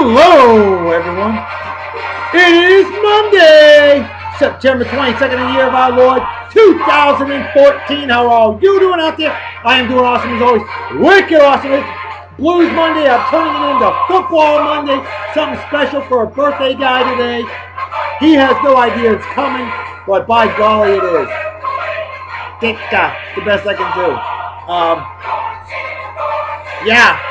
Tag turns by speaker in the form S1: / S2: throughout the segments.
S1: Hello, everyone. It is Monday, September 22nd, the year of our Lord, 2014. How are all you doing out there? I am doing awesome as always. Wicked awesome. It's Blues Monday. I'm turning it into Football Monday. Something special for a birthday guy today. He has no idea it's coming, but by golly, it is. Dicta, the best I can do. Yeah.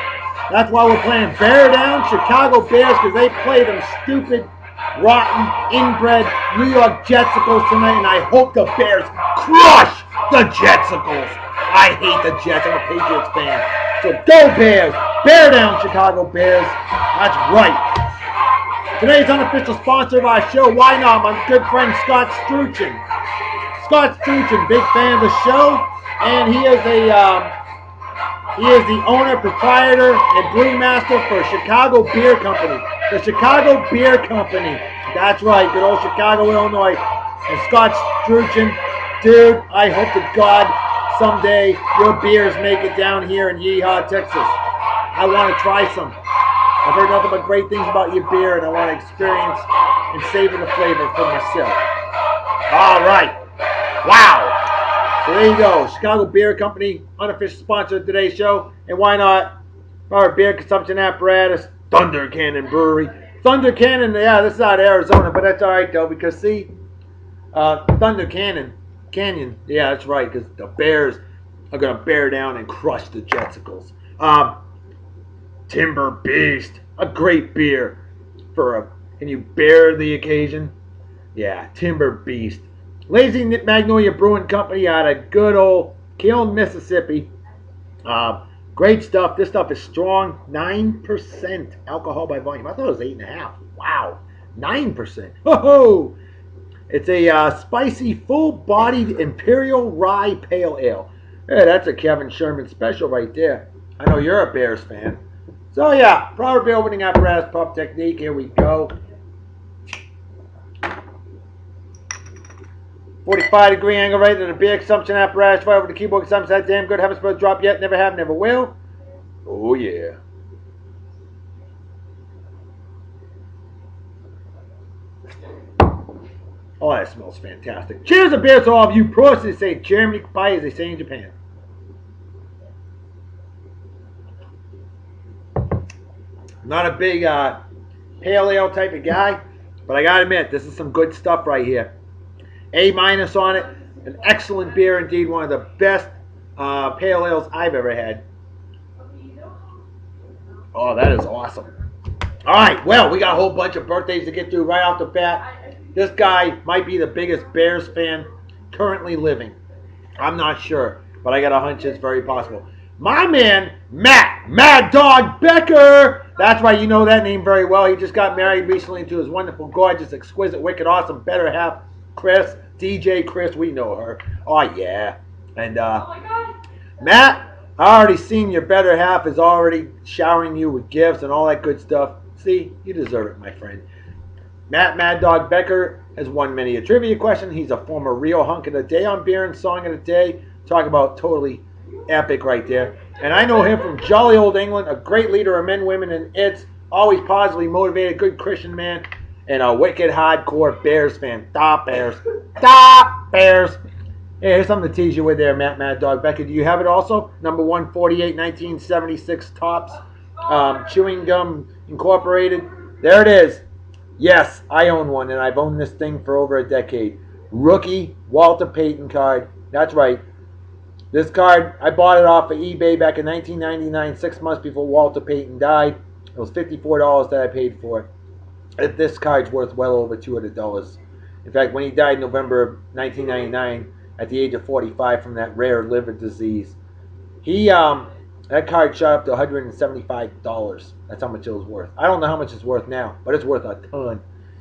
S1: That's why we're playing Bear Down Chicago Bears, because they play them stupid, rotten, inbred New York Jetsicles tonight, and I hope the Bears crush the Jetsicles. I hate the Jets. I'm a Patriots fan. So go Bears. Bear Down Chicago Bears. That's right. Today's unofficial sponsor of our show, why not? My good friend Scott Struchin. Scott Struchin, big fan of the show, and he is the owner, proprietor, and brewmaster for Chicago Beer Company. The Chicago Beer Company. That's right, good old Chicago, Illinois. And Scott Struchin, dude, I hope to God someday your beers make it down here in Yeehaw, Texas. I want to try some. I've heard nothing but great things about your beer, and I want to experience and savor the flavor for myself. All right. Wow. So there you go, Chicago Beer Company, unofficial sponsor of today's show. And why not? Our beer consumption apparatus, Thunder Cannon Brewery. Thunder Cannon, yeah, this is out of Arizona, but that's all right, though, because, see, Thunder Canyon, yeah, that's right, because the Bears are going to bear down and crush the Jetsicles. Timber Beast, a great beer can you bear the occasion? Yeah, Timber Beast. Lazy Magnolia Brewing Company out of good old Kiln, Mississippi. Great stuff. This stuff is strong. 9% alcohol by volume. I thought it was 8.5. Wow. 9%. Ho-ho! It's a spicy, full-bodied Imperial Rye Pale Ale. Hey, that's a Kevin Sherman special right there. I know you're a Bears fan. So, yeah, proper beer opening apparatus, pop technique. Here we go. 45-degree angle right to the beer consumption apparatus. Right over the keyboard consumption. That damn good. Haven't supposed to drop yet. Never have. Never will. Oh, yeah. Oh, that smells fantastic. Cheers to beer to all of you pros, as they say in Germany. Bye, as they say in Japan. I'm not a big pale ale type of guy, but I got to admit, this is some good stuff right here. A- on it. An excellent beer indeed. One of the best pale ales I've ever had. Oh, that is awesome. All right, well, we got a whole bunch of birthdays to get through right off the bat. This guy might be the biggest Bears fan currently living. I'm not sure, but I got a hunch it's very possible. My man, Mad Dog Becker. That's right, you know that name very well. He just got married recently to his wonderful, gorgeous, exquisite, wicked, awesome, better half, Chris. DJ Chris, we know her. Oh, yeah. And, Matt, I already seen your better half is already showering you with gifts and all that good stuff. See, you deserve it, my friend. Mad Dog Becker has won many a trivia question. He's a former Real Hunk of the Day on Beer and Song of the Day. Talk about totally epic right there. And I know him from jolly old England, a great leader of men, women, and its. Always positively motivated, good Christian man. And a wicked hardcore Bears fan. Stop Bears. Stop Bears. Hey, here's something to tease you with there, Mad Dog Becker. Do you have it also? Number 148, 1976 Tops. Chewing Gum Incorporated. There it is. Yes, I own one, and I've owned this thing for over a decade. Rookie Walter Payton card. That's right. This card, I bought it off of eBay back in 1999, 6 months before Walter Payton died. It was $54 that I paid for it. This card's worth well over $200. In fact, when he died in November of 1999, at the age of 45 from that rare liver disease, that card shot up to $175. That's how much it was worth. I don't know how much it's worth now, but it's worth a ton.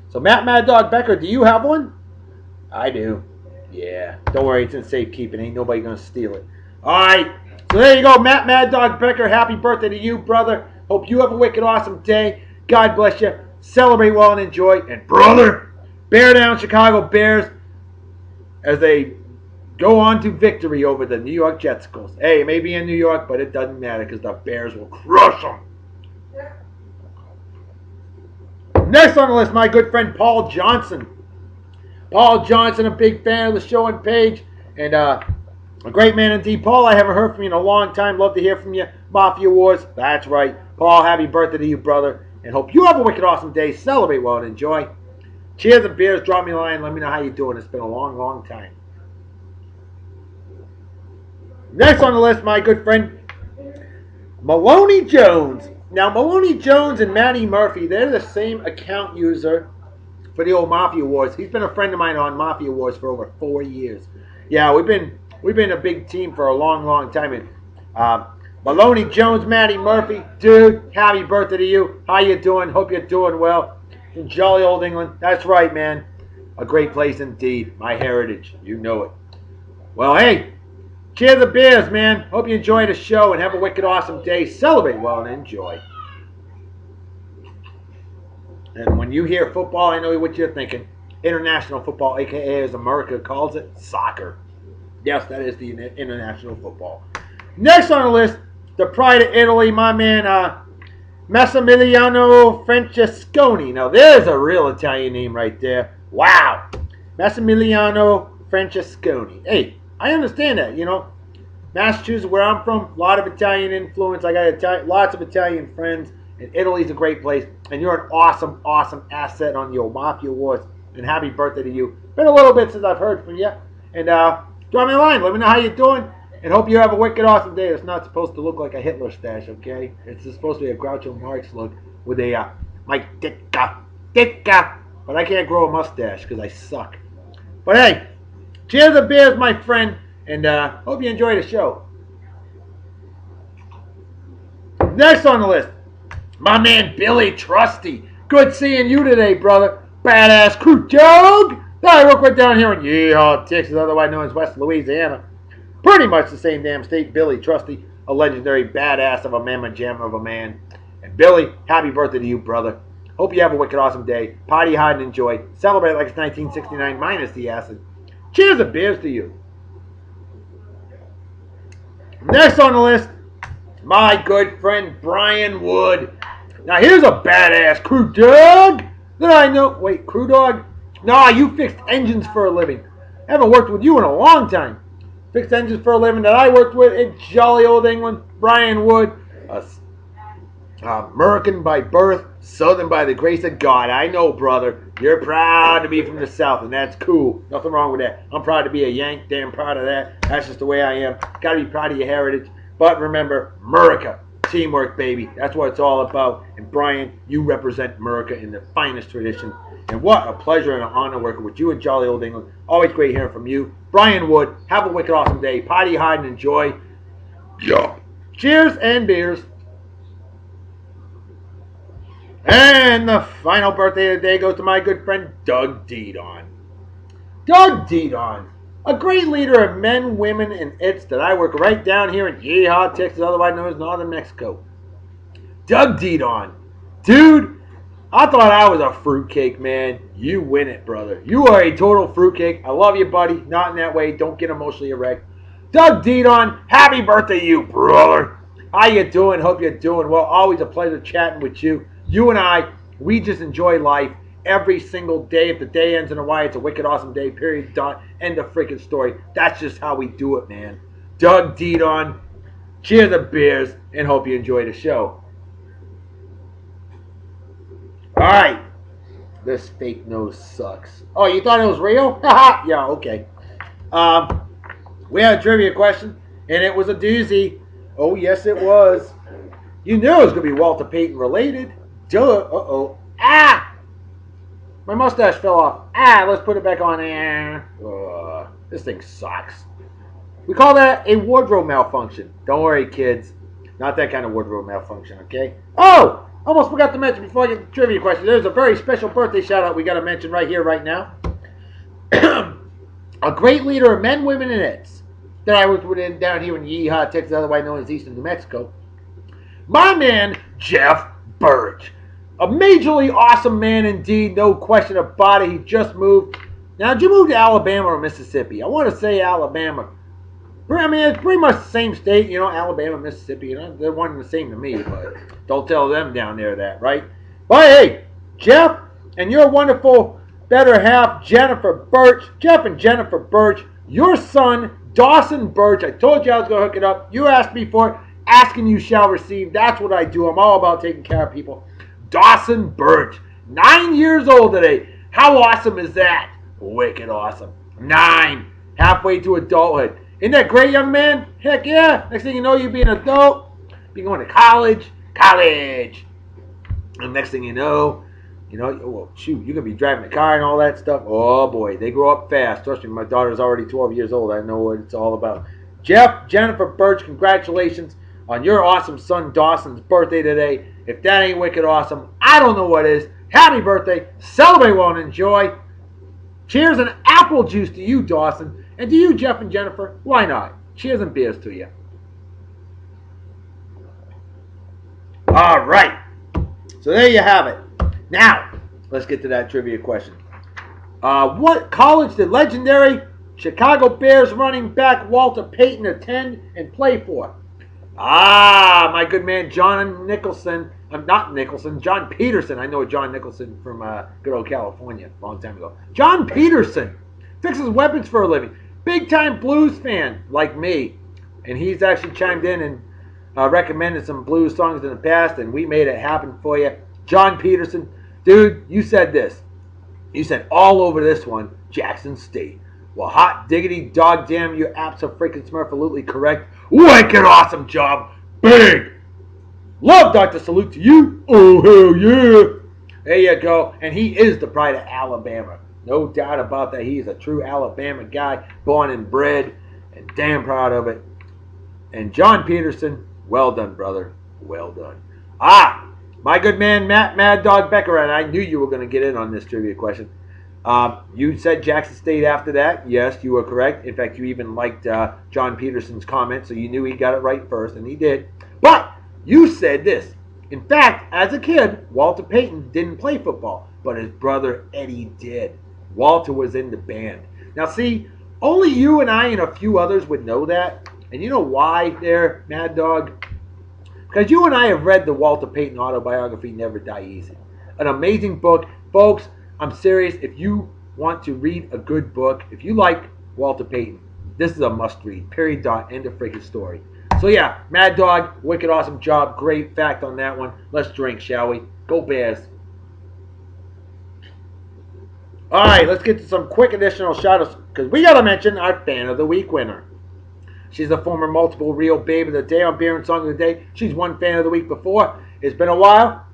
S1: So Mad Dog Becker, do you have one? I do. Yeah. Don't worry, it's in safekeeping. Ain't nobody gonna steal it. All right. So there you go, Mad Dog Becker. Happy birthday to you, brother. Hope you have a wicked awesome day. God bless you. Celebrate well and enjoy. And brother, bear down Chicago Bears as they go on to victory over the New York Jetsicles. Hey, it may be in New York, but it doesn't matter because the Bears will crush them. Next on the list, my good friend Paul Johnson. Paul Johnson, a big fan of the show and page, and a great man indeed. Paul, I haven't heard from you in a long time. Love to hear from you. Mafia Wars, that's right. Paul, happy birthday to you, brother, and hope you have a wicked awesome day. Celebrate well and enjoy. Cheers and beers. Drop me a line. Let me know how you're doing. It's been a long, long time. Next on the list, my good friend Maloney Jones. Now, Maloney Jones and Matty Murphy, they're the same account user for the old Mafia Wars. He's been a friend of mine on Mafia Wars for over 4 years. Yeah, we've been a big team for a long, long time. And Maloney Jones, Matty Murphy, dude, happy birthday to you. How you doing? Hope you're doing well. In jolly old England. That's right, man. A great place indeed. My heritage. You know it. Well, hey, cheers the beers, man. Hope you enjoy the show and have a wicked awesome day. Celebrate well and enjoy. And when you hear football, I know what you're thinking. International football, a.k.a. as America calls it, soccer. Yes, that is the international football. Next on the list, the pride of Italy, my man, Massimiliano Francesconi. Now, there's a real Italian name right there. Wow. Massimiliano Francesconi. Hey, I understand that, you know. Massachusetts, where I'm from, a lot of Italian influence. I got lots of Italian friends. And Italy's a great place. And you're an awesome, awesome asset on your Mafia Wars. And happy birthday to you. Been a little bit since I've heard from you. And drop me a line. Let me know how you're doing. And hope you have a wicked awesome day. It's not supposed to look like a Hitler stash, okay? It's supposed to be a Groucho Marx look with a Mike Ditka. But I can't grow a mustache because I suck. But hey, cheers the beers, my friend. And hope you enjoy the show. Next on the list, my man Billy Trusty. Good seeing you today, brother. Badass crew dog. I work right down here in Yeehaw, Texas, otherwise known as West Louisiana. Pretty much the same damn state. Billy Trusty, a legendary badass of a mamma jamma of a man. And Billy, happy birthday to you, brother. Hope you have a wicked awesome day. Party hard and enjoy. Celebrate like it's 1969 minus the acid. Cheers and beers to you. Next on the list, my good friend Brian Wood. Now here's a badass crew dog that I know. Wait, crew dog? Nah, you fixed engines for a living. I haven't worked with you in a long time. Fixed engines for a living that I worked with in jolly old England. Brian Wood, American by birth, Southern by the grace of God. I know, brother. You're proud to be from the South, and that's cool. Nothing wrong with that. I'm proud to be a Yank. Damn proud of that. That's just the way I am. Got to be proud of your heritage. But remember, America. Teamwork, baby. That's what it's all about. And Brian, you represent America in the finest tradition. And what a pleasure and an honor working with you in jolly old England. Always great hearing from you. Brian Wood, have a wicked awesome day. Party hard and enjoy. Yeah. Cheers and beers. And the final birthday of the day goes to my good friend Doug Deedon. Doug Deedon, a great leader of men, women, and its that I work right down here in Yeehaw, Texas, otherwise known as Northern Mexico. Doug Deedon. Dude, I thought I was a fruitcake, man. You win it, brother. You are a total fruitcake. I love you, buddy. Not in that way. Don't get emotionally erect. Doug Deedon, happy birthday to you, brother. How you doing? Hope you're doing well. Always a pleasure chatting with you. You and I, we just enjoy life every single day. If the day ends in a Y, it's a wicked awesome day, period, dot, end of freaking story. That's just how we do it, man. Doug Deedon, cheers the beers, and hope you enjoy the show. All right. This fake nose sucks. Oh, you thought it was real? Haha. Yeah, okay. We had a trivia question, and it was a doozy. Oh, yes, it was. You knew it was going to be Walter Payton related. Duh. Uh-oh. Ah! My mustache fell off. Ah, let's put it back on. This thing sucks. We call that a wardrobe malfunction. Don't worry, kids. Not that kind of wardrobe malfunction, okay? Oh! Almost forgot to mention before I get to the trivia question. There's a very special birthday shout out we got to mention right here, right now. A great leader of men, women, and its that I worked with down here in Yeehaw, Texas, otherwise known as Eastern New Mexico. My man, Jeff Burge. A majorly awesome man indeed, no question about it. He just moved. Now, did you move to Alabama or Mississippi? I want to say Alabama. I mean, it's pretty much the same state, you know, Alabama, Mississippi, you know, they're one and the same to me, but don't tell them down there that, right? But hey, Jeff, and your wonderful better half, Jennifer Birch. Jeff and Jennifer Birch, your son, Dawson Birch. I told you I was going to hook it up. You asked me for it. Asking you shall receive. That's what I do. I'm all about taking care of people. Dawson Birch, 9 years old today. How awesome is that? Wicked awesome. 9. Halfway to adulthood. Isn't that great, young man? Heck yeah. Next thing you know, you'll be an adult. Be going to college. And next thing you know, well, shoot, you could be driving a car and all that stuff. Oh, boy, they grow up fast. Trust me, my daughter's already 12 years old. I know what it's all about. Jeff, Jennifer Birch, congratulations on your awesome son Dawson's birthday today. If that ain't wicked awesome, I don't know what is. Happy birthday. Celebrate well and enjoy. Cheers and apple juice to you, Dawson. And to you, Jeff and Jennifer. Why not? Cheers and beers to you. All right. So there you have it. Now, let's get to that trivia question. What college did legendary Chicago Bears running back Walter Payton attend and play for? My good man John Nicholson. John Peterson. I know John Nicholson from good old California a long time ago. John Peterson fixes weapons for a living. Big time blues fan like me. And he's actually chimed in and recommended some blues songs in the past, and we made it happen for you. John Peterson. Dude, you said this. You said all over this one, Jackson State. Well, hot diggity dog damn, you abso-freaking-smurfalutely correct. Wicked awesome job. Big. Love Dr. Salute to you. Oh, hell yeah. There you go. And he is the pride of Alabama. No doubt about that. He's a true Alabama guy, born and bred, and damn proud of it. And John Peterson, well done, brother. Well done. My good man, Matt Mad Dog Becker, and I knew you were going to get in on this trivia question. You said Jackson State after that. Yes, you were correct. In fact, you even liked John Peterson's comment, so you knew he got it right first, and he did. But you said this. In fact, as a kid, Walter Payton didn't play football, but his brother Eddie did. Walter was in the band. Now, see, only you and I and a few others would know that. And you know why there, Mad Dog? Because you and I have read the Walter Payton autobiography, Never Die Easy. An amazing book. Folks, I'm serious. If you want to read a good book, if you like Walter Payton, this is a must-read. Period. End of freaking story. So yeah, Mad Dog, wicked awesome job. Great fact on that one. Let's drink, shall we? Go Bears. All right, let's get to some quick additional shout-outs because we got to mention our Fan of the Week winner. She's a former multiple Real Babe of the Day on Beer and Song of the Day. She's won Fan of the Week before. It's been a while.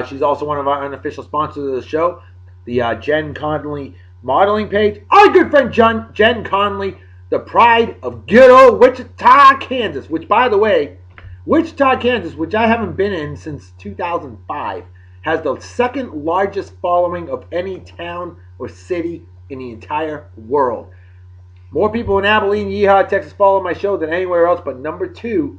S1: She's also one of our unofficial sponsors of the show, the Jen Conley modeling page. Our good friend Jen Conley, the pride of good old Wichita, Kansas, which, by the way, Wichita, Kansas, which I haven't been in since 2005, has the second largest following of any town or city in the entire world. More people in Abilene, Yeehaw, Texas follow my show than anywhere else, but number 2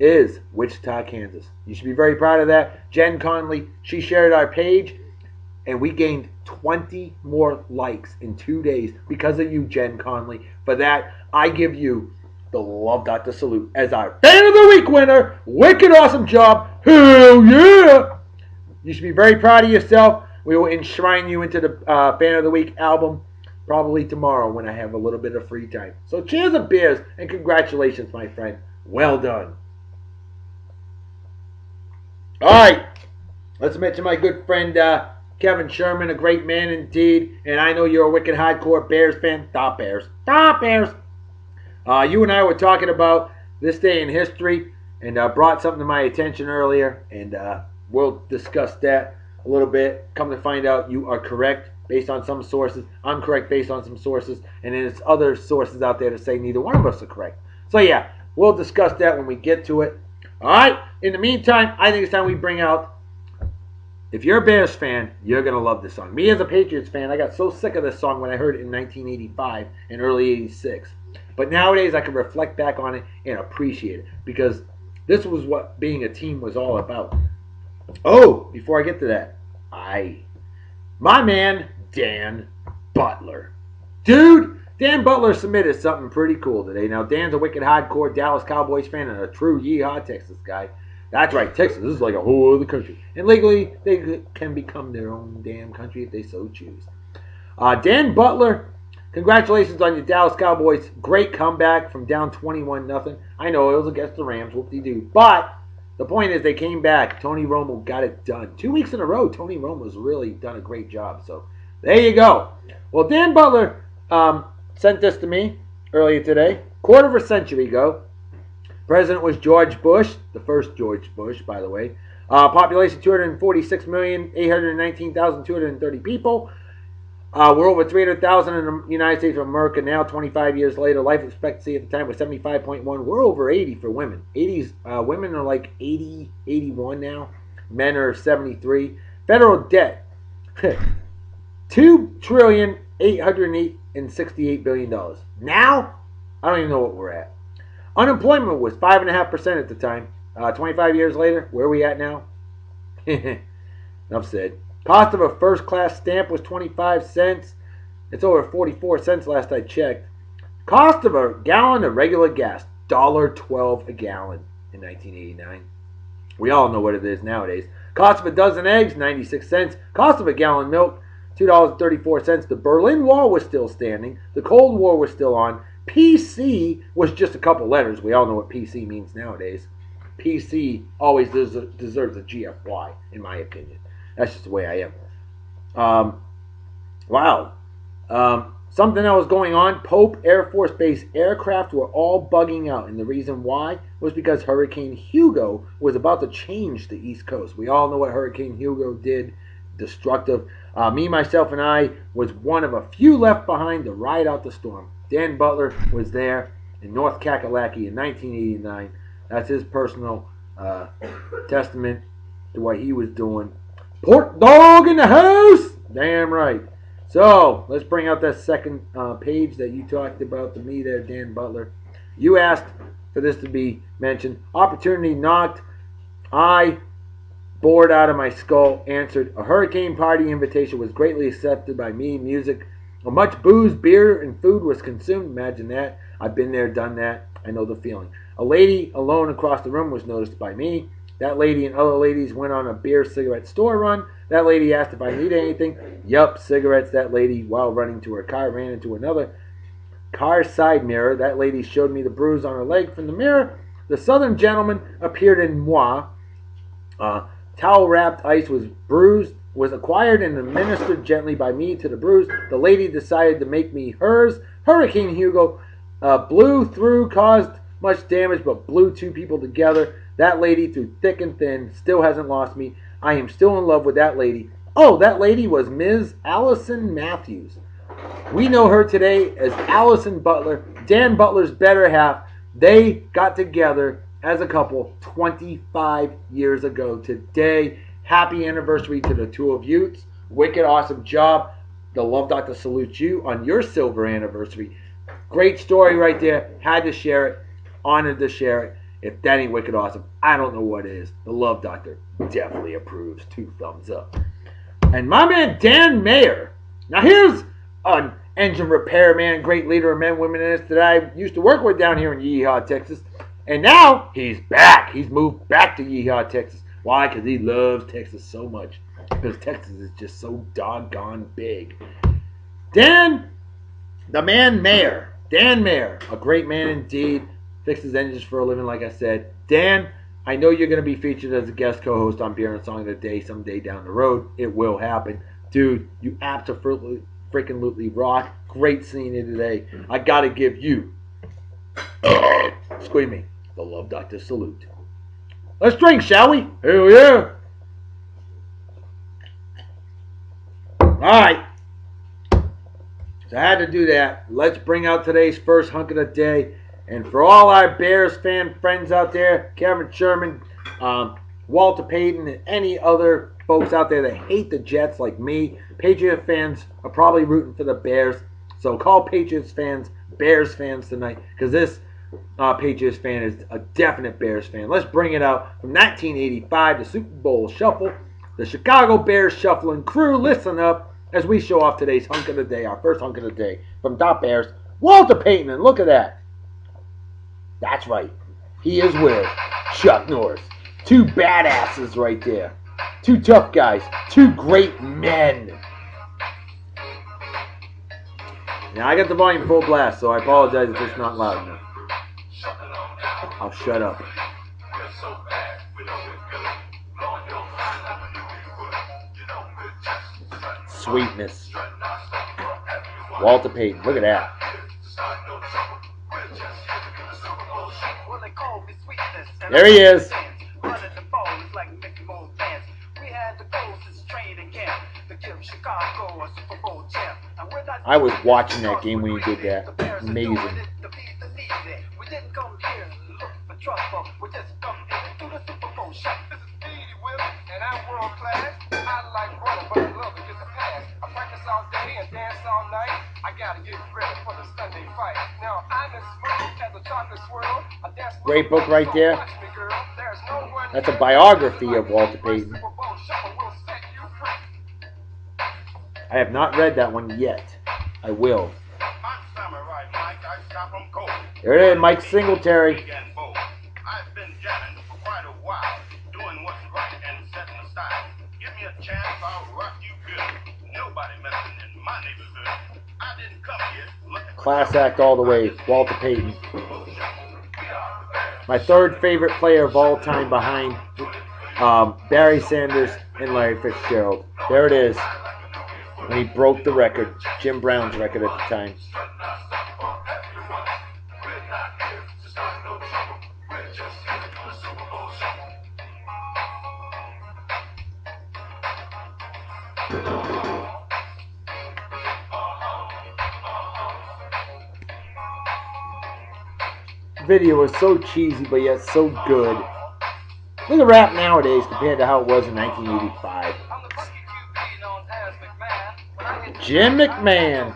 S1: is Wichita, Kansas. You should be very proud of that. Jen Conley, she shared our page, and we gained 20 more likes in 2 days because of you, Jen Conley. For that, I give you the Love Dr. Salute as our Fan of the Week winner. Wicked awesome job. Hell yeah! You should be very proud of yourself. We will enshrine you into the Fan of the Week album probably tomorrow when I have a little bit of free time. So cheers and beers, and congratulations, my friend. Well done. All right, let's mention my good friend Kevin Sherman, a great man indeed. And I know you're a wicked hardcore Bears fan. Stop Bears. Stop Bears. You and I were talking about this day in history and brought something to my attention earlier. And we'll discuss that a little bit. Come to find out, you are correct based on some sources. I'm correct based on some sources. And then there's other sources out there that say neither one of us are correct. So yeah, we'll discuss that when we get to it. All right. In the meantime, I think it's time we bring out, if you're a Bears fan, you're going to love this song. Me as a Patriots fan, I got so sick of this song when I heard it in 1985 and early 86. But nowadays I can reflect back on it and appreciate it because this was what being a team was all about. Oh, before I get to that, my man, Dan Butler. Dude, Dan Butler submitted something pretty cool today. Now, Dan's a wicked hardcore Dallas Cowboys fan and a true Yeehaw Texas guy. That's right, Texas is like a whole other country. And legally, they can become their own damn country if they so choose. Dan Butler, congratulations on your Dallas Cowboys. Great comeback from down 21-0. I know it was against the Rams, whoop-de-doo. But the point is they came back. Tony Romo got it done. 2 weeks in a row, Tony Romo's really done a great job. So there you go. Well, Dan Butler sent this to me earlier today. Quarter of a century ago. President was George Bush, the first George Bush, by the way. Population 246,819,230 people. We're over 300,000 in the United States of America now, 25 years later. Life expectancy at the time was 75.1. We're over 80 for women. 80s, women are like 80, 81 now. Men are 73. Federal debt, $2,868,000,000,000. Now, I don't even know what we're at. Unemployment was 5.5% at the time. 25 years later, where are we at now? Enough said. Cost of a first-class stamp was 25 cents. It's over 44 cents last I checked. Cost of a gallon of regular gas, $1.12 a gallon in 1989. We all know what it is nowadays. Cost of a dozen eggs, 96 cents. Cost of a gallon of milk, $2.34. The Berlin Wall was still standing. The Cold War was still on. PC was just a couple letters. We all know what PC means nowadays. PC always deserves a GFY, in my opinion. That's just the way I am. Wow. Something that was going on. Pope Air Force Base aircraft were all bugging out. And the reason why was because Hurricane Hugo was about to change the East Coast. We all know what Hurricane Hugo did. Destructive. Me, myself, and I was one of a few left behind to ride out the storm. Dan Butler was there in North Kakalaki in 1989. That's his personal testament to what he was doing. Pork dog in the house! Damn right. So, let's bring out that second page that you talked about to me there, Dan Butler. You asked for this to be mentioned. Opportunity knocked. I, bored out of my skull, answered. A hurricane party invitation was greatly accepted by me. Music. Much booze, beer, and food was consumed. Imagine that. I've been there, done that. I know the feeling. A lady alone across the room was noticed by me. That lady and other ladies went on a beer cigarette store run. That lady asked if I needed anything. Yup, cigarettes. That lady, while running to her car, ran into another car side mirror. That lady showed me the bruise on her leg from the mirror. The southern gentleman appeared in moi. Towel-wrapped ice was acquired and administered gently by me to the bruise. The lady decided to make me hers. Hurricane Hugo blew through, caused much damage, but blew two people together. That lady, through thick and thin, still hasn't lost me. I am still in love with that lady. Oh, that lady was Ms. Allison Matthews. We know her today as Allison Butler, Dan Butler's better half. They got together as a couple 25 years ago today. Happy anniversary to the two of you. Wicked awesome job. The Love Doctor salutes you on your silver anniversary. Great story right there. Had to share it. Honored to share it. If that ain't wicked awesome, I don't know what is. The Love Doctor definitely approves. 2 thumbs up. And my man Dan Mayer. Now here's an engine repairman, great leader of men, women, and that I used to work with down here in Yeehaw, Texas. And now he's back. He's moved back to Yeehaw, Texas. Why? Because he loves Texas so much. Because Texas is just so doggone big. Dan, the man Mayer. Dan Mayer, a great man indeed. Fixes engines for a living, like I said. Dan, I know you're going to be featured as a guest co-host on Beer and Song of the Day someday down the road. It will happen. Dude, you absolutely freaking rock. Great seeing you today. I got to give you, excuse me, the Love Doctor salute. Let's drink, shall we? Hell yeah. Alright. So I had to do that. Let's bring out today's first hunk of the day. And for all our Bears fan friends out there, Kevin Sherman, Walter Payton, and any other folks out there that hate the Jets like me, Patriot fans are probably rooting for the Bears. So call Patriots fans Bears fans tonight, because this Patriots fan is a definite Bears fan. Let's bring it out from 1985, the Super Bowl Shuffle. The Chicago Bears Shuffling crew, listen up as we show off today's hunk of the day, our first hunk of the day from Top Bears, Walter Payton. And look at that. That's right. He is with Chuck Norris. Two badasses right there. Two tough guys. Two great men. Now I got the volume full blast, so I apologize if it's not loud enough. I'll shut up. Sweetness. Walter Payton. Look at that. There he is. I was watching that game when he did that. Amazing. We didn't come here look for trouble. We just come here to the Super Bowl shop. This is Speedy Will, and I'm world class. I like running, but I love to get the pass. I practice all day and dance all night. I gotta get ready for the Sunday fight. Now I'm as smooth as a chocolate swirl. Great book right there. That's a biography of Walter Payton. I have not read that one yet. I will. There it is, Mike Singletary.
S2: I've been jamming for quite a while, doing what's right and setting a style. Give me a chance, I'll rock you good. Nobody messing in my neighborhood. I didn't come here looking.
S1: Class act all the way, Walter Payton. My third favorite player of all time behind Barry Sanders and Larry Fitzgerald. There it is. When he broke the record, Jim Brown's record at the time. Video was so cheesy, but yet so good. Look at rap nowadays compared to how it was in 1985. Jim McMahon.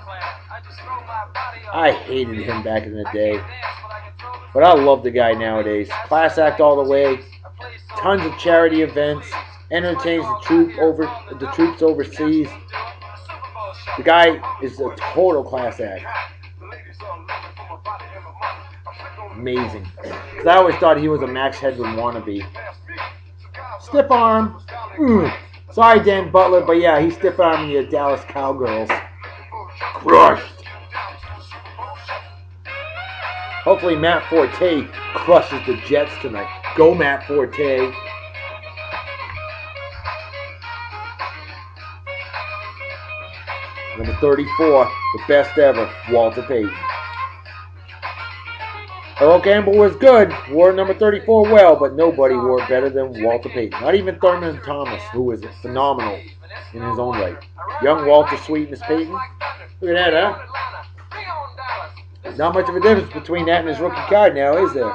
S1: I hated him back in the day, but I love the guy nowadays. Class act all the way. Tons of charity events. Entertains the troops overseas. The guy is a total class act. Amazing. Because I always thought he was a Max Headroom wannabe. Stiff arm. Sorry, Dan Butler, but yeah, he's stiff arming the Dallas Cowgirls. Crushed. Hopefully Matt Forte crushes the Jets tonight. Go, Matt Forte. Number 34, the best ever, Walter Payton. Earl Campbell was good, wore number 34 well, but nobody wore it better than Walter Payton. Not even Thurman Thomas, who was phenomenal in his own right. Young Walter Sweetness Payton. Look at that, huh? Not much of a difference between that and his rookie card now, is there?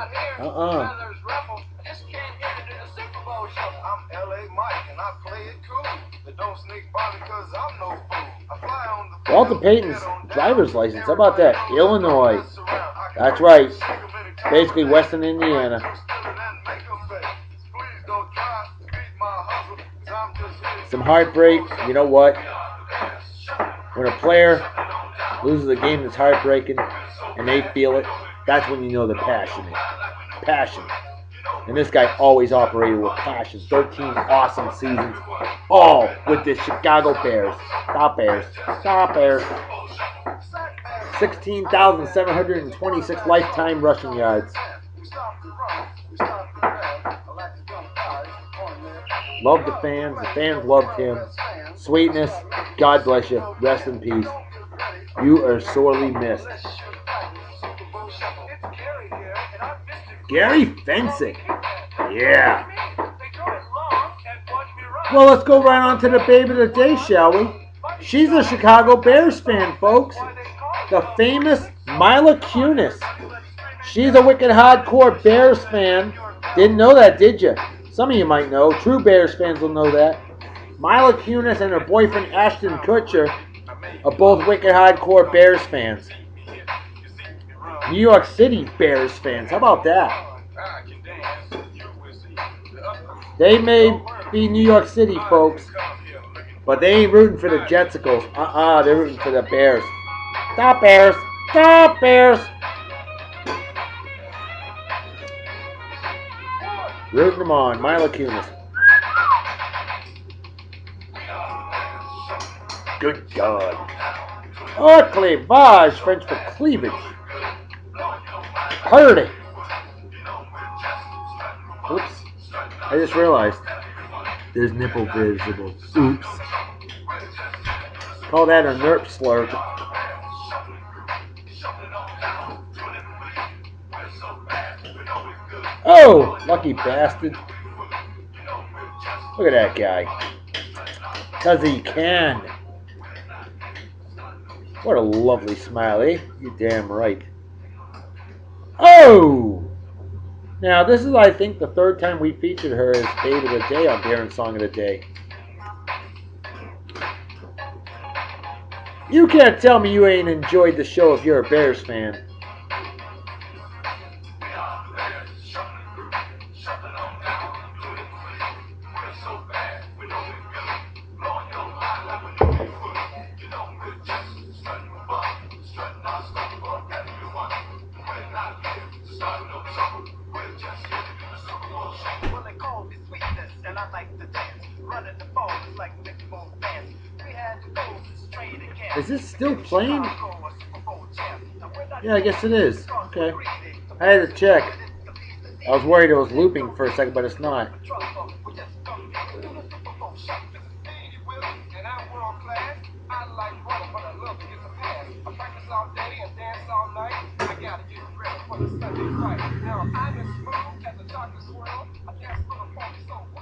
S1: Walter Payton's driver's license, how about that? Illinois. That's right. Basically Western Indiana. Some heartbreak. You know what? When a player loses a game that's heartbreaking and they feel it, that's when you know they're passionate. Passion. And this guy always operated with passion. 13 awesome seasons. All with the Chicago Bears. Stop Bears. Stop Bears. 16,726 lifetime rushing yards. Loved the fans loved him. Sweetness, God bless you, rest in peace. You are sorely missed. Gary Fensick, yeah. Well, let's go right on to the babe of the day, shall we? She's a Chicago Bears fan, folks. The famous Mila Kunis. She's a wicked hardcore Bears fan. Didn't know that, did you? Some of you might know. True Bears fans will know that. Mila Kunis and her boyfriend Ashton Kutcher are both wicked hardcore Bears fans. New York City Bears fans. How about that? They may be New York City folks, but they ain't rooting for the Jetsicles. They're rooting for the Bears. Stop Bears! Stop Bears! Rooting them on. Mila Kunis. Good God. Oh, cleavage. French for cleavage. Heard it. Oops. I just realized there's nipple visible. Oops. Call that a NERP slur. Oh, lucky bastard. Look at that guy. Because he can. What a lovely smile, eh? You damn right. Oh! Now, this is, I think, the third time we featured her as Babe of the Day on Bear and Song of the Day. You can't tell me you ain't enjoyed the show if you're a Bears fan. Is this still playing? Yeah, I guess it is. Okay. I had to check. I was worried it was looping for a second, but it's not.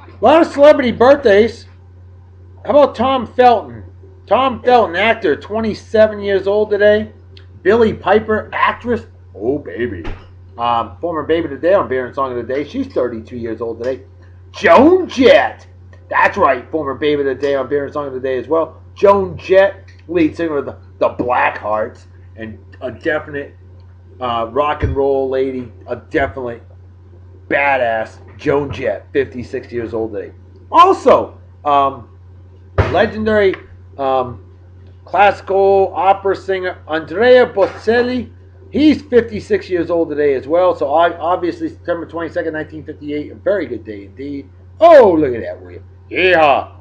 S1: A lot of celebrity birthdays. How about Tom Felton? Tom Felton, actor, 27 years old today. Billie Piper, actress. Oh, baby. Former Baby of the Day on Bear and Song of the Day. She's 32 years old today. Joan Jett. That's right, former Baby of the Day on Bear and Song of the Day as well. Joan Jett, lead singer of the Blackhearts. And a definite rock and roll lady. A definitely badass Joan Jett, 56 years old today. Also, legendary classical opera singer Andrea Bocelli. He's 56 years old today as well. So obviously September 22nd, 1958, a very good day indeed. Oh, look at that, will you? Yeah.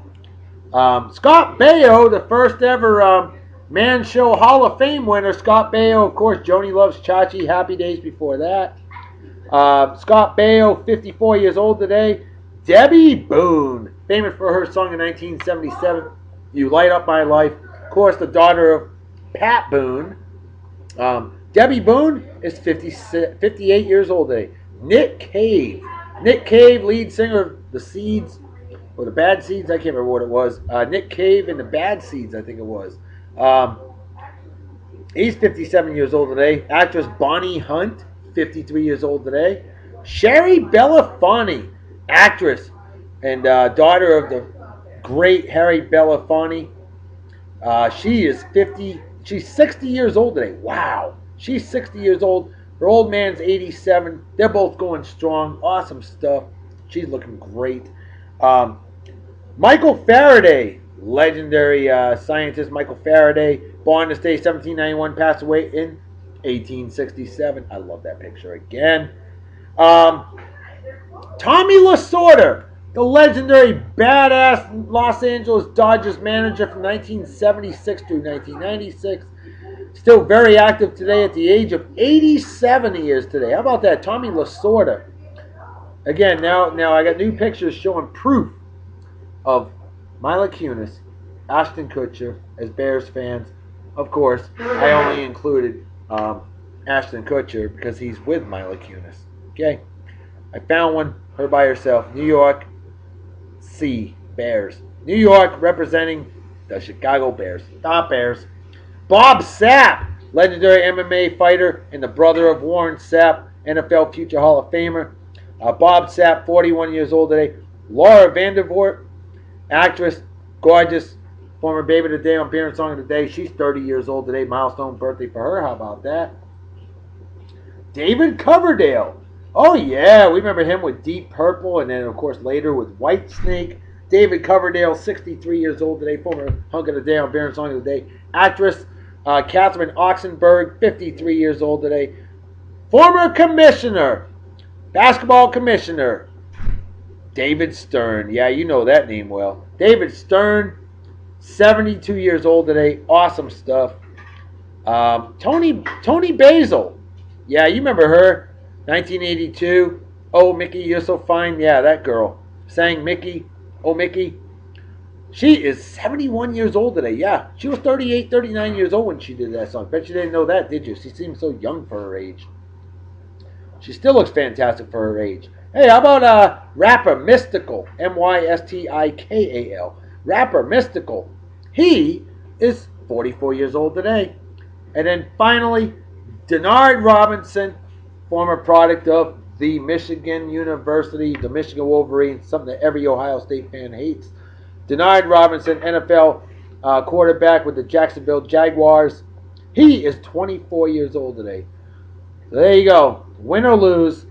S1: Scott Baio, the first ever Man Show Hall of Fame winner. Scott Baio, of course, Joni Loves Chachi, Happy Days before that. Scott Baio, 54 years old today. Debbie Boone, famous for her song in 1977, You Light Up My Life. Of course, the daughter of Pat Boone. Debbie Boone is 58 years old today. Nick Cave. Nick Cave, lead singer of The Seeds, or The Bad Seeds, I can't remember what it was. Nick Cave and The Bad Seeds, I think it was. He's 57 years old today. Actress Bonnie Hunt, 53 years old today. Sherry Belafonte, actress and daughter of the great Harry Belafonte. She's 60 years old today. Wow. She's 60 years old. Her old man's 87. They're both going strong. Awesome stuff. She's looking great. Michael Faraday, legendary scientist Michael Faraday, born this day 1791, passed away in 1867. I love that picture again. Tommy Lasorda, the legendary badass Los Angeles Dodgers manager from 1976 through 1996. Still very active today at the age of 87 years today. How about that? Tommy Lasorda. Again, now I got new pictures showing proof of Mila Kunis, Ashton Kutcher as Bears fans. Of course, I only included Ashton Kutcher because he's with Mila Kunis. Okay? I found one, her by herself. New York, C, Bears. New York representing the Chicago Bears. Stop Bears. Bob Sapp, legendary MMA fighter and the brother of Warren Sapp, NFL future Hall of Famer. Bob Sapp, 41 years old today. Laura Vandervoort, actress, gorgeous, former Baby of the Day on Beer and Song of the Day. She's 30 years old today. Milestone birthday for her. How about that? David Coverdale. Oh, yeah. We remember him with Deep Purple and then, of course, later with Whitesnake. David Coverdale, 63 years old today. Former Hunk of the Day on Beer and Song of the Day. Actress Catherine Oxenberg, 53 years old today. Former commissioner, basketball commissioner, David Stern. Yeah, you know that name well. David Stern, 72 years old today. Awesome stuff. Tony Basil. Yeah, you remember her. 1982. Oh, Mickey, you're so fine. Yeah, that girl. Sang Mickey. Oh, Mickey. She is 71 years old today. Yeah, she was 38, 39 years old when she did that song. Bet you didn't know that, did you? She seems so young for her age. She still looks fantastic for her age. Hey, how about rapper Mystical? Mystikal. Rapper Mystical. He is 44 years old today. And then finally, Denard Robinson, former product of the Michigan University, the Michigan Wolverines, something that every Ohio State fan hates. Denard Robinson, NFL quarterback with the Jacksonville Jaguars. He is 24 years old today. So there you go. Win or lose,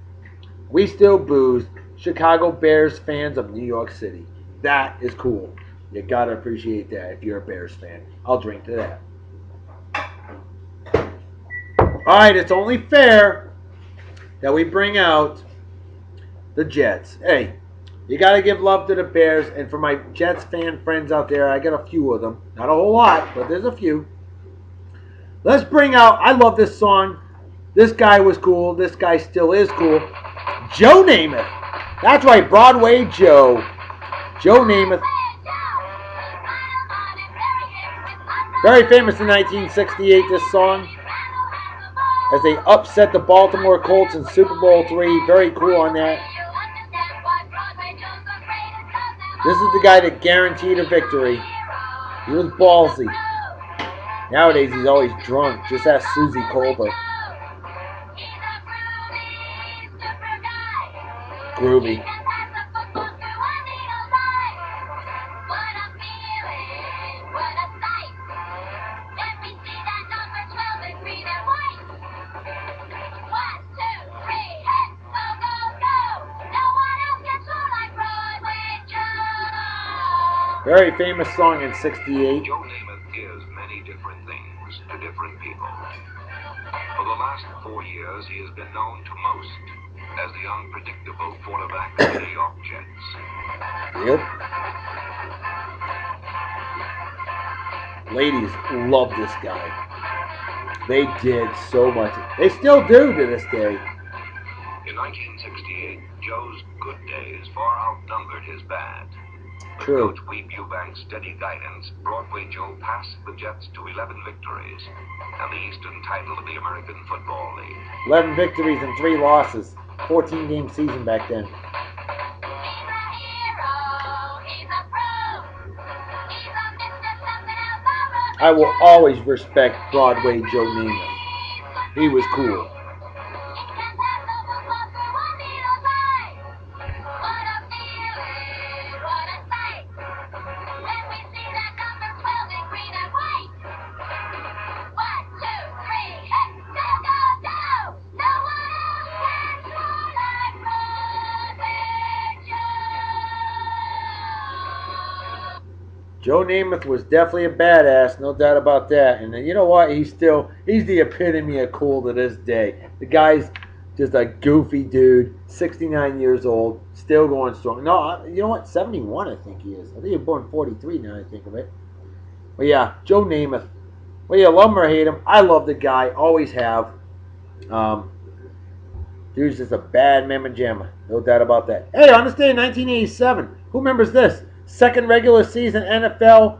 S1: we still booze Chicago Bears fans of New York City. That is cool. You gotta appreciate that if you're a Bears fan. I'll drink to that. Alright, it's only fair that we bring out the Jets. Hey, you gotta give love to the Bears, and for my Jets fan friends out there, I got a few of them. Not a whole lot, but there's a few. Let's bring out, I love this song. This guy was cool. This guy still is cool. Joe Namath. That's right, Broadway Joe. Joe Namath. Very famous in 1968, this song. As they upset the Baltimore Colts in Super Bowl III. Very cool on that. This is the guy that guaranteed a victory. He was ballsy. Nowadays, he's always drunk. Just ask Susie Colbert. Groovy. Very famous song in 68.
S3: Joe Namath is many different things to different people. For the last 4 years, he has been known to most as the unpredictable quarterback of the New York Jets.
S1: Yep. Ladies love this guy. They did so much. They still do to this day.
S3: In 1968, Joe's good days far outnumbered his bad. With
S1: True.
S3: Coach Weeb Eubank's steady guidance, Broadway Joe passed the Jets to 11 victories and the Eastern title of the American Football League.
S1: 11 victories and 3 losses. 14-game season back then. I will always respect Broadway Joe Namath. He was cool. Joe Namath was definitely a badass, no doubt about that. And you know what? He's the epitome of cool to this day. The guy's just a goofy dude, 69 years old, still going strong. No, you know what? 71, I think he is. I think he was born 43 now I think of it. But yeah, Joe Namath. Well, you love him or hate him. I love the guy, always have. Dude's just a bad mamma jamma, no doubt about that. Hey, on this day in 1987, who remembers this? Second regular season NFL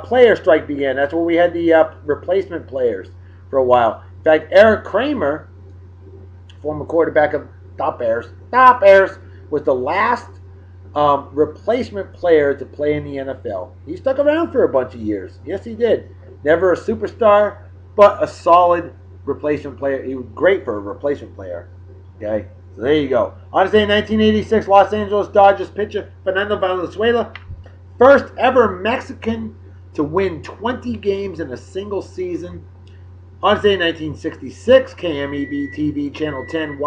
S1: player strike began. That's where we had the replacement players for a while. In fact, Eric Kramer, former quarterback of Top Bears, was the last replacement player to play in the NFL. He stuck around for a bunch of years. Yes, he did. Never a superstar, but a solid replacement player. He was great for a replacement player. Okay. So there you go. On this day in 1986, Los Angeles Dodgers pitcher Fernando Valenzuela, first ever Mexican to win 20 games in a single season. On this day in 1966, KMEB TV Channel 10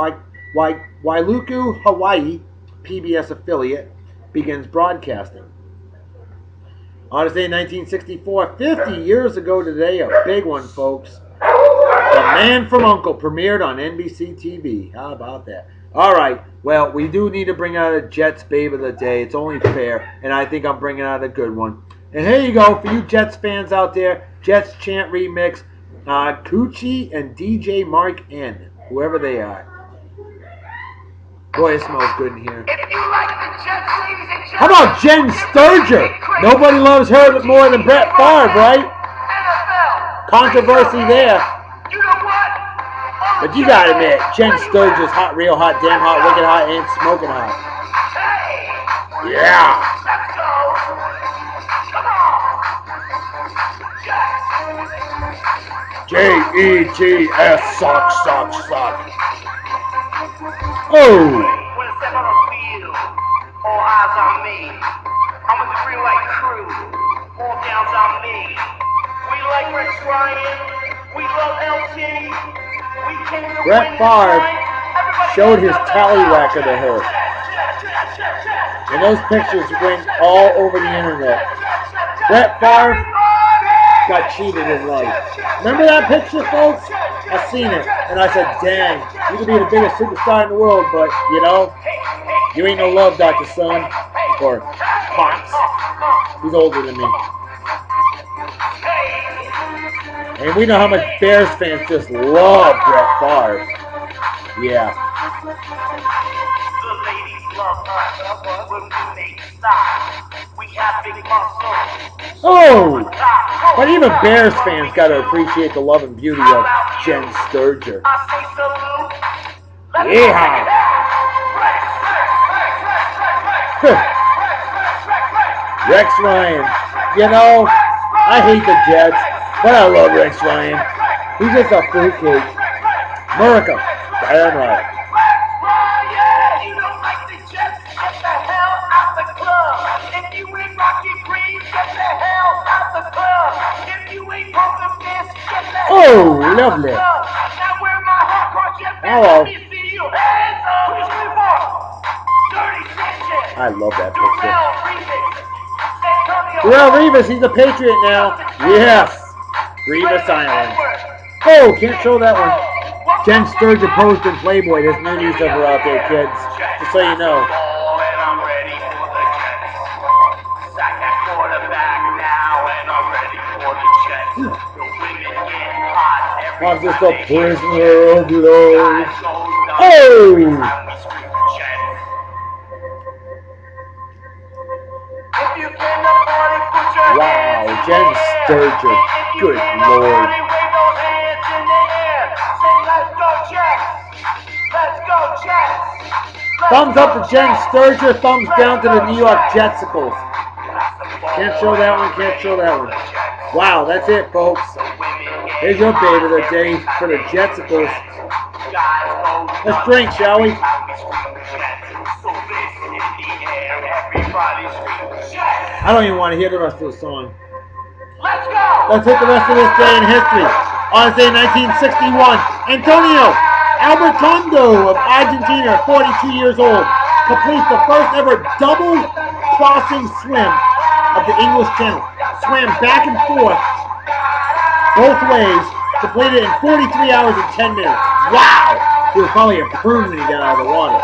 S1: Wailuku, Hawaii, PBS affiliate, begins broadcasting. On this day in 1964, 50 years ago today, a big one, folks. The Man from U.N.C.L.E. premiered on NBC TV. How about that? All right. Well, we do need to bring out a Jets babe of the day. It's only fair, and I think I'm bringing out a good one. And here you go for you Jets fans out there. Jets chant remix. Coochie and DJ Mark N. Whoever they are. Boy, it smells good in here.
S2: If you like the Jets, ladies and
S1: How about Jen Sturger? Nobody loves her more than Brett Favre, right?
S2: NFL.
S1: Controversy there.
S2: You know what?
S1: But you gotta admit, Jen Sturger's hot, real hot, damn hot, wicked hot, and smoking hot.
S2: Hey,
S1: Yeah.
S2: let's go. Come on.
S1: Jets, suck, suck, suck. Oh.
S2: When I step on the field, all eyes on me. I'm with the green light crew, all downs on me. We like Rex Ryan, we love LT. We came to
S1: Brett
S2: win
S1: Favre
S2: this fight.
S1: showed his tallywhacker to her. And those pictures went all over the internet. Brett Favre got cheated in life. Remember that picture, folks? I seen it, and I said, dang, you could be the biggest superstar in the world, but, you know, you ain't no love, Dr. Son, or Pops. He's older than me. And we know how much Bears fans just love Brett Favre. Yeah.
S2: The ladies love us when we make style. We have big muscles.
S1: Oh! But even Bears fans got to appreciate the love and beauty of Jen Sturger.
S2: I say salute.
S1: Yeehaw! Rex Ryan. You know, I hate the Jets, but I love Rex Ryan. He's just a fruitcake. America. Damn right.
S2: You don't like the Jets? Get the hell out the club. If you ain't Rocky Green, get the hell out the club. If you ain't pumping fist, get the hell
S1: Oh,
S2: out
S1: lovely.
S2: the club. Now where my hardcore Jet fans,
S1: Hello.
S2: let me see you. Hands up. Who's we for? Dirty Sanchez.
S1: I love that picture.
S2: Darrell Revis. Antonio
S1: Darrell Revis, he's a Patriot now. Yes. Revis Island. Oh, can't show that one. Jen Sturger posed in Playboy. There's nudies of her out there, kids. Just so you know.
S2: And I'm ready for the Jets. Sack that quarterback now, and I'm ready for the Jets. The women get hot every
S1: I'm just
S2: time
S1: a
S2: they hear
S1: prisoner of
S2: the
S1: love.
S2: guys go nuts
S1: Oh!
S2: every time we scream Jets. If you came to party, put your
S1: Wow,
S2: hands in
S1: Jen
S2: the air.
S1: Sturger.
S2: If you
S1: Good
S2: came to
S1: Lord.
S2: party, wave those hands in the air. Say, let's go Jets. Let's go Jets. Let's
S1: Thumbs up
S2: go
S1: to Jen
S2: Jets.
S1: Sturger. Thumbs down to the New York Jetsicles. Can't show that one. Can't show that one. Wow, that's it, folks. Here's your baby of the day for the Jetsicles. Let's drink, shall we? I don't even want to hear the rest of the song.
S2: Let's go!
S1: Let's hit the rest of this day in history. On this day in 1961, Antonio Albertondo of Argentina, 42 years old, completes the first ever double crossing swim of the English Channel. Swam back and forth both ways, completed in 43 hours and 10 minutes. Wow! He was probably a prune when he got out of the water.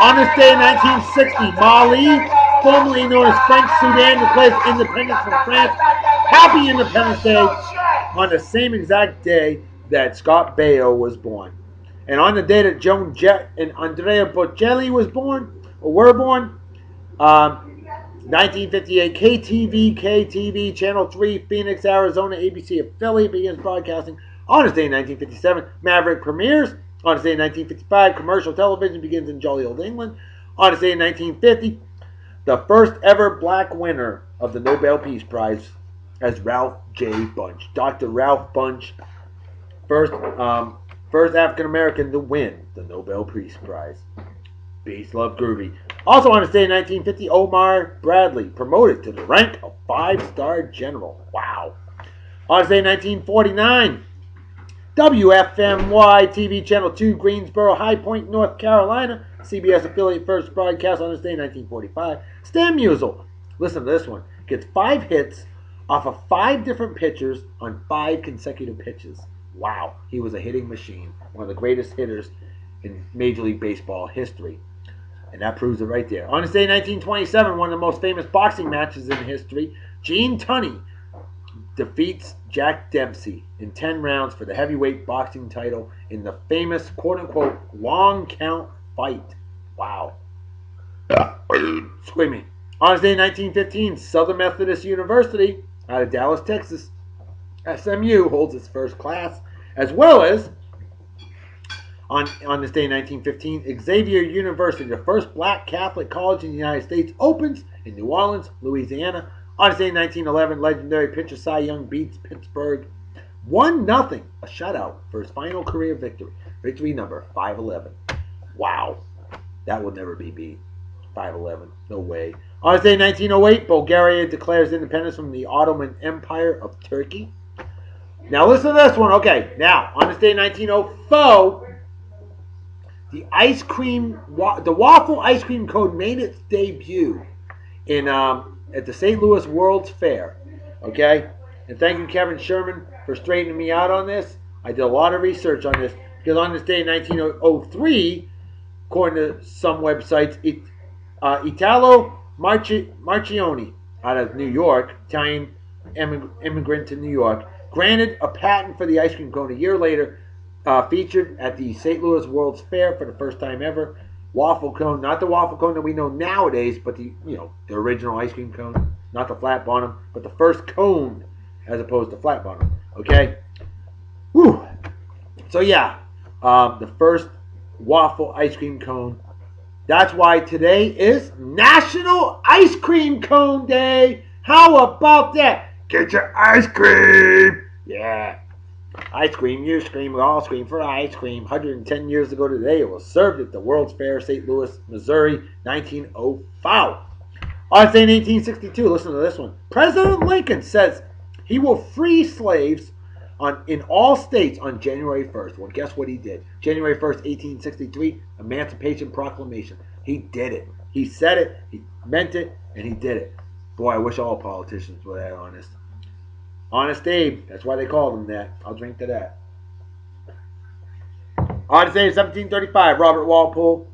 S1: On this day in 1960, Mali, formerly known as French Sudan, declares independence from France. Happy Independence Day on the same exact day that Scott Baio was born. And on the day that Joan Jett and Andrea Bocelli was born, or were born, 1958, KTV, Channel 3, Phoenix, Arizona, ABC affiliate begins broadcasting. On this day in 1957, Maverick premieres. On this day in 1955, commercial television begins in jolly old England. On this day in 1950, the first ever black winner of the Nobel Peace Prize as Ralph J. Bunche. Dr. Ralph Bunche, first African American to win the Nobel Peace Prize. Peace, love, groovy. Also on this day in 1950, Omar Bradley, promoted to the rank of 5-star general. Wow. On this day in 1949, WFMY TV Channel 2, Greensboro, High Point, North Carolina. CBS affiliate first broadcast on this day in 1945. Stan Musial, listen to this one, gets 5 hits off of 5 different pitchers on 5 consecutive pitches. Wow, he was a hitting machine. One of the greatest hitters in Major League Baseball history. And that proves it right there. On this day, 1927, one of the most famous boxing matches in history, Gene Tunney defeats Jack Dempsey in 10 rounds for the heavyweight boxing title in the famous quote-unquote long count fight. Wow. Excuse me. On this day, 1915, Southern Methodist University out of Dallas, Texas, SMU holds its first class, as well as on this day in 1915, Xavier University, the first black Catholic college in the United States, opens in New Orleans, Louisiana. On this day in 1911, legendary pitcher Cy Young beats Pittsburgh 1-0, a shutout for his final career victory. Victory number 511. Wow. That will never be beat. 511. No way. On this day in 1908, Bulgaria declares independence from the Ottoman Empire of Turkey. Now listen to this one. Okay, now, on this day in 1904, the waffle ice cream cone made its debut in at the St. Louis World's Fair. Okay, and thank you, Kevin Sherman, for straightening me out on this. I did a lot of research on this because on this day in 1903, according to some websites, Italo Marchioni out of New York, Italian immigrant to New York, granted a patent for the ice cream cone. A year later, featured at the St. Louis World's Fair for the first time ever. Waffle cone, not the waffle cone that we know nowadays, but the original ice cream cone, not the flat bottom, but the first cone as opposed to flat bottom. Okay. Whew. So yeah, the first waffle ice cream cone. That's why today is National Ice Cream Cone Day. How about that? Get your ice cream. Yeah. I scream, you scream, we all scream for ice cream. 110 years ago today, it was served at the World's Fair, St. Louis, Missouri, 1905. On this day in 1862, listen to this one. President Lincoln says he will free slaves in all states on January 1st. Well, guess what he did? January 1st, 1863, Emancipation Proclamation. He did it. He said it, he meant it, and he did it. Boy, I wish all politicians were that honest. Honest Abe, that's why they called him that. I'll drink to that. On this day in 1735, Robert Walpole,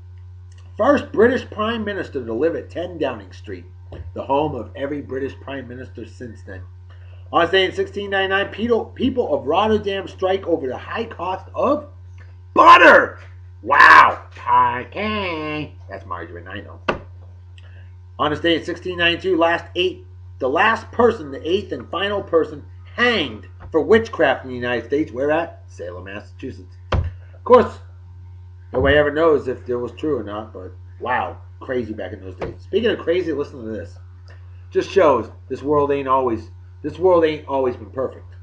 S1: first British Prime Minister to live at 10 Downing Street, the home of every British Prime Minister since then. On this day in 1699, people of Rotterdam strike over the high cost of butter. Wow. Okay. That's margarine, I know. On this day in 1692, the eighth and final person hanged for witchcraft in the United States. Where at? Salem, Massachusetts. Of course, nobody ever knows if it was true or not, but wow, crazy back in those days. Speaking of crazy, listen to this. Just shows this world ain't always been perfect.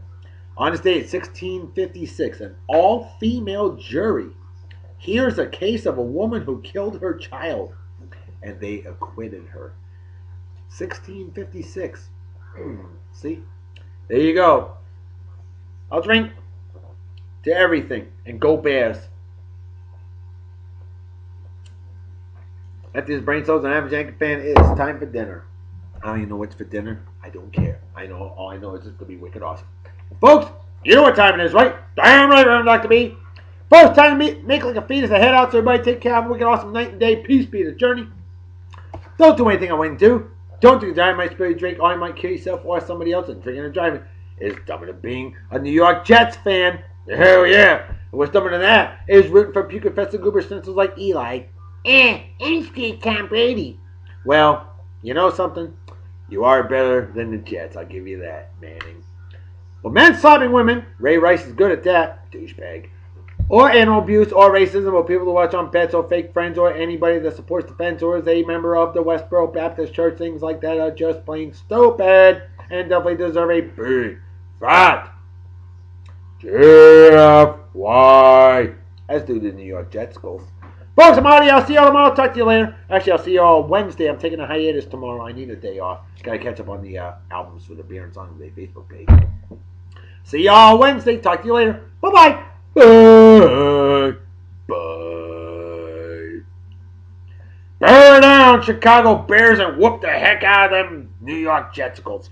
S1: On this day in 1656, an all-female jury hears a case of a woman who killed her child, and they acquitted her. 1656. See? There you go. I'll drink to everything and go Bears. After this brain cells and average Yankee fan, it's time for dinner. I don't even know what's for dinner. I don't care. All I know is it's gonna be wicked awesome. Folks, you know what time it is, right? Damn right, Reverend Dr. B. Folks, time to make like a fetus and head out, so everybody take care. Have a wicked awesome night and day. Peace be the journey. Don't do anything I wouldn't do. Don't do dynamite, spill your drink, or you might kill yourself or somebody else, and drinking and driving is dumber than being a New York Jets fan. Hell yeah. And what's dumber than that is rooting for puke-infested goober stencils like Eli. I'm scared Tom Brady. Well, you know something? You are better than the Jets, I'll give you that, Manning. Well, men slapping women, Ray Rice is good at that, douchebag. Or animal abuse, or racism, or people who watch on pets, or fake friends, or anybody that supports the fence, or is a member of the Westboro Baptist Church, things like that are just plain stupid, and definitely deserve a big, fat GFY, as do the New York Jets goals. Folks, I'm out of here. I'll see y'all tomorrow. Talk to you later. Actually, I'll see y'all Wednesday. I'm taking a hiatus tomorrow. I need a day off. Gotta catch up on the albums for the Beer and Song Day Facebook page. See y'all Wednesday. Talk to you later. Bye-bye. Bye. Bye. Bear down, Chicago Bears, and whoop the heck out of them New York Jetsicles.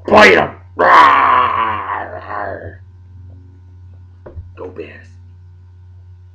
S1: Bite them. Go Bears.